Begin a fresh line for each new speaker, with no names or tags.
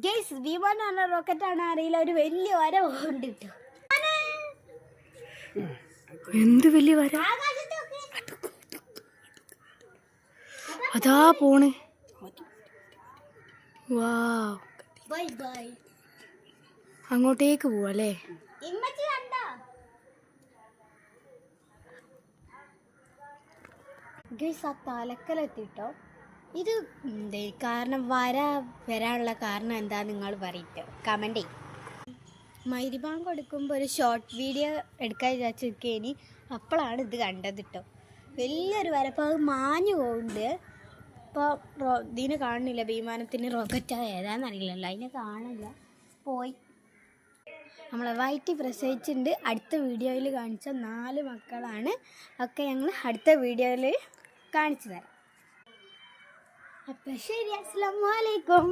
Guys വിമാനം പറഞ്ഞ റോക്കറ്റാണ് അറിയില്ല, ഒരു വലിയ വര ഉണ്ട് കേട്ടോ.
എന്ത് വലിയ വര, അതാ പോണ്. വാവ്,
ബൈ ബൈ.
അങ്ങോട്ടേക്ക് പോവല്ലേ?
ഗൈസ് ആ തലക്കലെത്തിട്ടോ. ഇത് എന്തേ കാരണം വരാനുള്ള കാരണം എന്താ നിങ്ങൾ പറയിട്ടോ, കമന്റ് ചെയ്യും. മൈരിബാങ്ക് കൊടുക്കുമ്പോൾ ഒരു ഷോർട്ട് വീഡിയോ എടുക്കാൻ വിചാരിച്ചിരിക്കേനി, അപ്പോഴാണ് ഇത് കണ്ടത് കേട്ടോ. വലിയൊരു വര, അപ്പോൾ അത് മാഞ്ഞു പോകുന്നുണ്ട്. ഇപ്പോൾ ഇതിനെ കാണുന്നില്ല, വിമാനത്തിന് റോക്കറ്റ് ഏതാണെന്നറിയില്ലല്ലോ, അതിനെ കാണില്ല, പോയി. നമ്മളെ വയറ്റി പ്രസവിച്ചിട്ടുണ്ട്. അടുത്ത വീഡിയോയിൽ കാണിച്ച 4 മക്കളാണ്. ഒക്കെ ഞങ്ങൾ അടുത്ത വീഡിയോയിൽ കാണിച്ചു തരാം. അപ്പം ശരി, അസ്സലാമു അലൈക്കും.